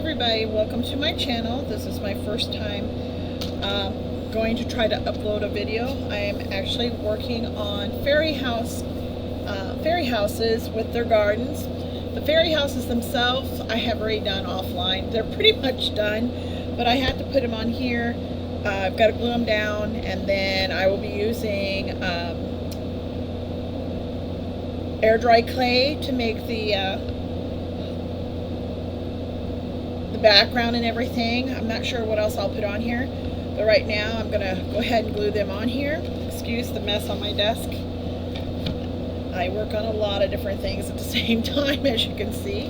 everybody, welcome to my channel. This is my first time going to try to upload a video. I am actually working on fairy houses with their gardens. The fairy houses themselves I have already done offline. They're pretty much done, but I have to put them on here. I've got to glue them down, and then I will be using air dry clay to make the background and everything. I'm not sure what else I'll put on here, but right now I'm gonna go ahead and glue them on here. Excuse the mess on my desk. I work on a lot of different things at the same time, as you can see,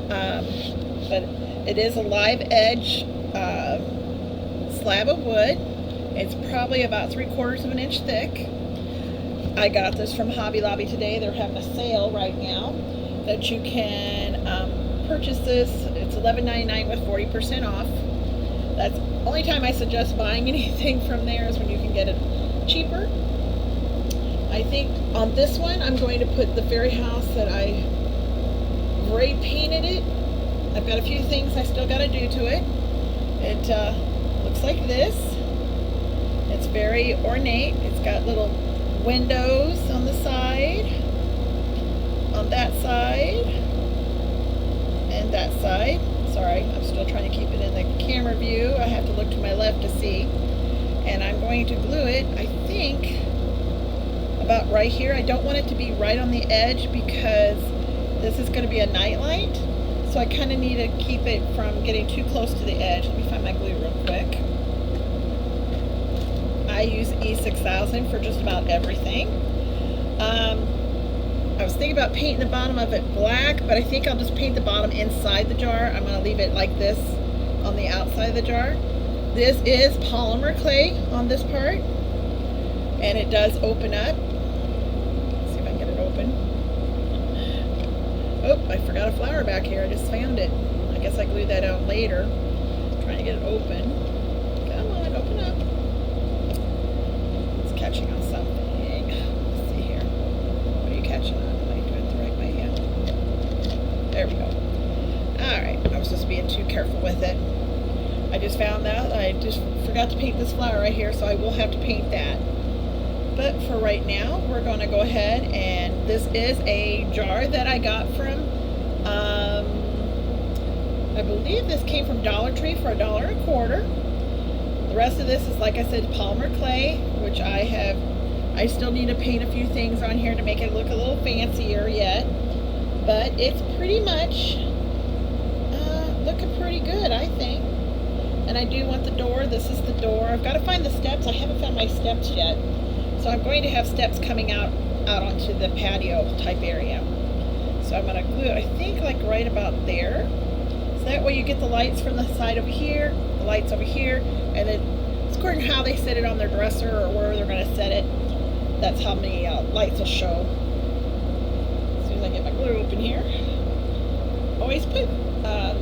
but it is a live edge slab of wood. It's probably about 3/4 of an inch thick. I got this from Hobby Lobby today. They're having a sale right now that you can purchase this. It's $11.99 with 40% off. That's the only time I suggest buying anything from there, is when you can get it cheaper. I think on this one I'm going to put the fairy house that I already painted it. I've got a few things I still got to do to it. It looks like this. It's very ornate. It's got little windows on the side, on that side, and that side. Sorry, I'm still trying to keep it in the camera view. I have to look to my left to see. And I'm going to glue it, I think, about right here. I don't want it to be right on the edge because this is going to be a night light. So I kind of need to keep it from getting too close to the edge. Let me find my glue real quick. I use E6000 for just about everything. I was thinking about painting the bottom of it black, but I think I'll just paint the bottom inside the jar. I'm going to leave it like this on the outside of the jar. This is polymer clay on this part, and it does open up. Let's see if I can get it open. Oh, I forgot a flower back here. I just found it. I guess I glued that out later. I'm trying to get it open. Come on, open up. It's catching on something. Let's see here. What are you catching on? Am I doing it the right way? Yeah. There we go. Alright, I was just being too careful with it. I just found out I just forgot to paint this flower right here, so I will have to paint that. But for right now, we're going to go ahead, and this is a jar that I got from, I believe this came from Dollar Tree for $1.25. The rest of this is, like I said, polymer clay, which I still need to paint a few things on here to make it look a little fancier yet. But it's pretty much looking pretty good, I think. And I do want the door. This is the door. I've got to find the steps. I haven't found my steps yet. So I'm going to have steps coming out onto the patio type area. So I'm going to glue it, I think, like right about there. So that way you get the lights from the side over here, the lights over here, and then it's according to how they set it on their dresser or where they're going to set it. That's how many lights will show. As soon as I get my glue open here. Always put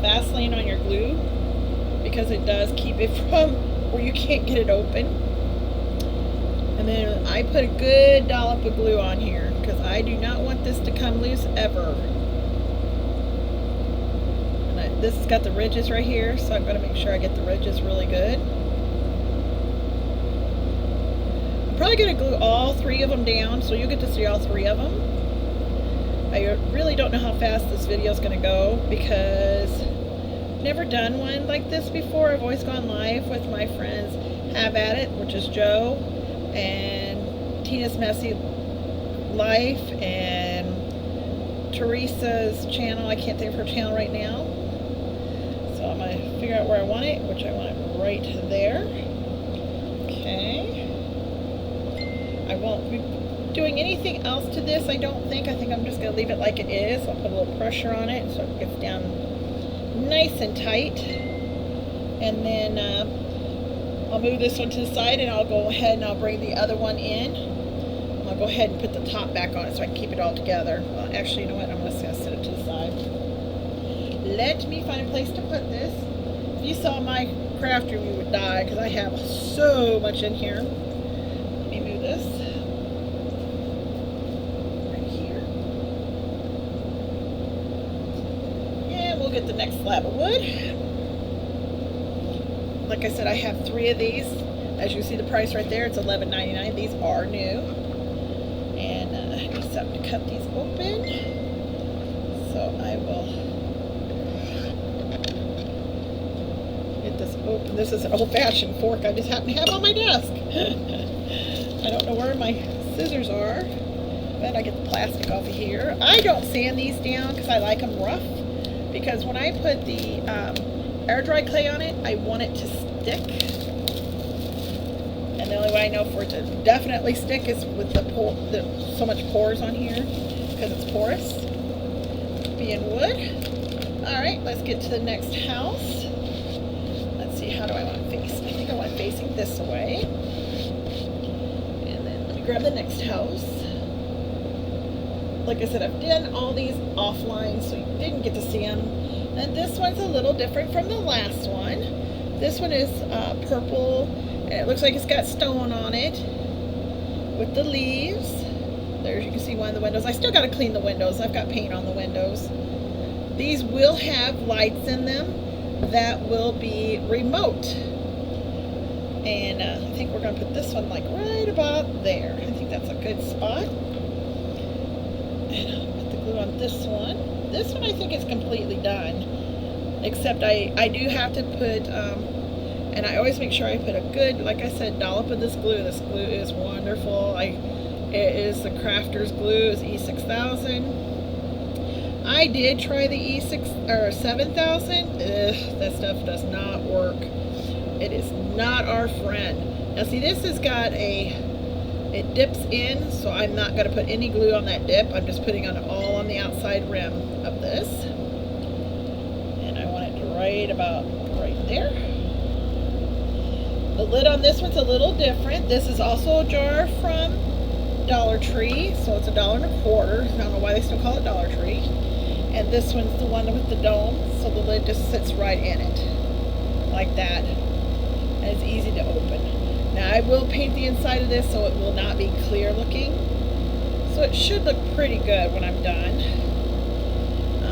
Vaseline on your glue, because it does keep it from where you can't get it open. And then I put a good dollop of glue on here because I do not want this to come loose ever. And this has got the ridges right here, so I'm going to make sure I get the ridges really good. I'm probably going to glue all 3 of them down, so you'll get to see all 3 of them. I really don't know how fast this video is going to go because I've never done one like this before. I've always gone live with my friends Have At It, which is Joe, and Tina's Messy Life, and Teresa's channel. I can't think of her channel right now. So I'm going to figure out where I want it, which I want it right there. Okay. I won't be doing anything else to this, I don't think. I think I'm just going to leave it like it is. I'll put a little pressure on it so it gets down nice and tight. And then I'll move this one to the side, and I'll go ahead and I'll bring the other one in. I'll go ahead and put the top back on it so I can keep it all together. Actually, you know what? I'm just going to set it to the side. Let me find a place to put this. If you saw my craft room, you would die because I have so much in here. Let me move this. Get the next slab of wood. like I said, I have 3 of these. As you see the price right there, it's $11.99. These are new. And I need something to cut these open. So I will get this open. This is an old-fashioned fork I just happen to have on my desk. I don't know where my scissors are, but I get the plastic off of here. I don't sand these down because I like them rough. Because when I put the air dry clay on it, I want it to stick. And the only way I know for it to definitely stick is with the so much pores on here, because it's porous, being wood. All right, let's get to the next house. Let's see, how do I want it facing? I think I want it facing this way. And then let me grab the next house. Like I said, I've done all these offline, so you didn't get to see them. And this one's a little different from the last one. This one is purple, and it looks like it's got stone on it with the leaves. There you can see one of the windows. I still got to clean the windows. I've got paint on the windows. These will have lights in them that will be remote. And I think we're going to put this one like right about there. I think that's a good spot. And I'll put the glue on this one. This one I think is completely done. Except I do have to put, and I always make sure I put a good, like I said, dollop of this glue. This glue is wonderful. It is the Crafters glue. It's E6000. I did try the E7000. That stuff does not work. It is not our friend. Now see, this has got it dips in, so I'm not going to put any glue on that dip. I'm just putting it all on the outside rim of this. And I want it to right about right there. The lid on this one's a little different. This is also a jar from Dollar Tree, so it's $1.25. I don't know why they still call it Dollar Tree. And this one's the one with the dome, so the lid just sits right in it, like that. And it's easy to open. Now I will paint the inside of this so it will not be clear looking. So it should look pretty good when I'm done.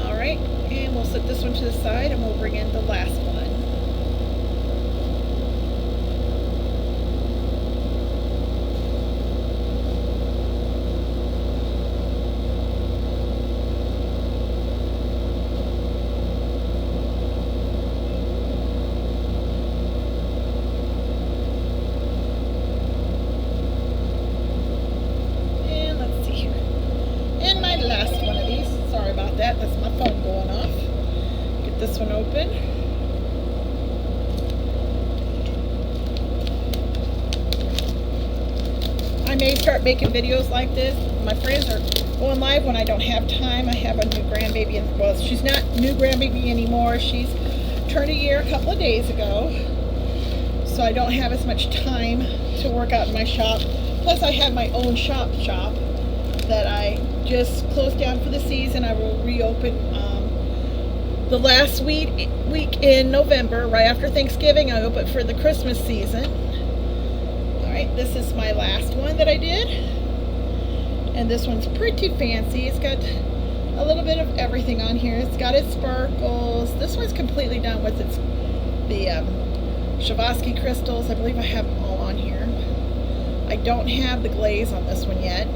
Alright, and we'll set this one to the side and we'll bring in the last one. That's my phone going off. Get this one open. I may start making videos like this. My friends are going live when I don't have time. I have a new grandbaby, and well, she's not new grandbaby anymore. She's turned a year a couple of days ago, so I don't have as much time to work out in my shop. Plus, I have my own shop that I just closed down for the season. I will reopen the last week in November, right after Thanksgiving. I open for the Christmas season. Alright, this is my last one that I did. And this one's pretty fancy. It's got a little bit of everything on here. It's got its sparkles. This one's completely done with the Swarovski crystals. I believe I have them all on here. I don't have the glaze on this one yet.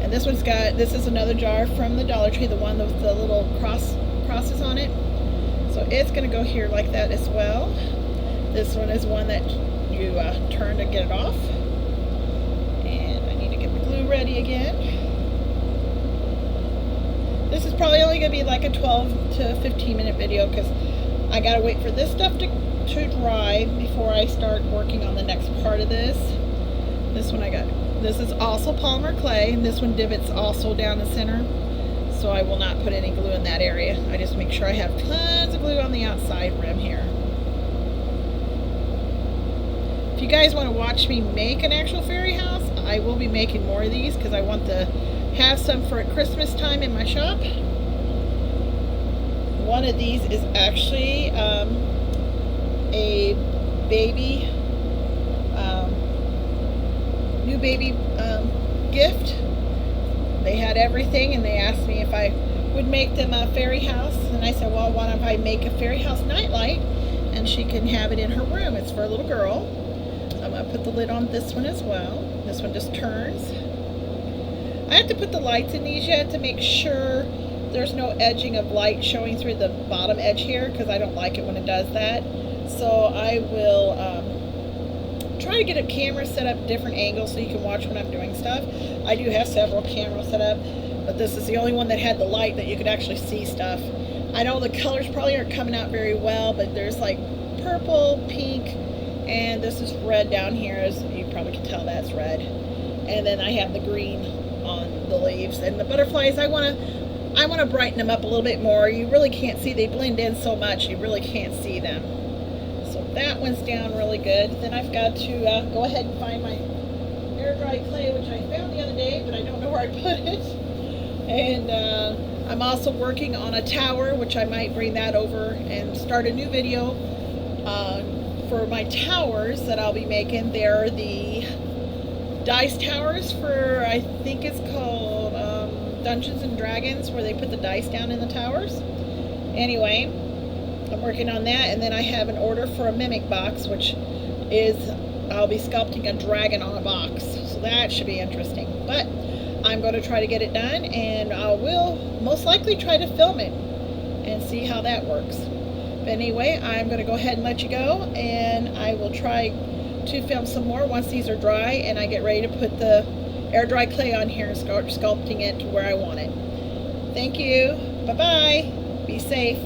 And this one's got, this is another jar from the Dollar Tree, the one with the little crosses on it. So it's going to go here like that as well. This one is one that you turn to get it off. And I need to get the glue ready again. This is probably only going to be like a 12 to 15 minute video because I got to wait for this stuff to dry before I start working on the next part of this. This one I got. This is also polymer clay, and this one divots also down the center, so I will not put any glue in that area. I just make sure I have tons of glue on the outside rim here. If you guys want to watch me make an actual fairy house, I will be making more of these because I want to have some for Christmas time in my shop. One of these is actually a baby new baby gift. They had everything, and they asked me if I would make them a fairy house, and I said, well, why don't I make a fairy house nightlight? and she can have it in her room. It's for a little girl. So I'm going to put the lid on this one as well. This one just turns. I have to put the lights in these yet to make sure there's no edging of light showing through the bottom edge here, because I don't like it when it does that. So I will try to get a camera set up different angles so you can watch when I'm doing stuff. I do have several cameras set up, but this is the only one that had the light that you could actually see stuff. I know the colors probably aren't coming out very well, but there's like purple, pink, and this is red down here, as you probably can tell that's red. And then I have the green on the leaves. And the butterflies, I want to brighten them up a little bit more. You really can't see, they blend in so much, you really can't see them. So that one's down really good. Then I've got to go ahead and find my air dry clay, which I found the other day, but I don't know where I put it. And I'm also working on a tower, which I might bring that over and start a new video for my towers that I'll be making. They're the dice towers for, I think it's called Dungeons and Dragons, where they put the dice down in the towers. Anyway, I'm working on that, and then I have an order for a mimic box, which is, I'll be sculpting a dragon on a box, so that should be interesting. But I'm going to try to get it done, and I will most likely try to film it and see how that works. But anyway, I'm going to go ahead and let you go, and I will try to film some more once these are dry and I get ready to put the air dry clay on here and start sculpting it to where I want it. Thank you. Bye-bye. Be safe.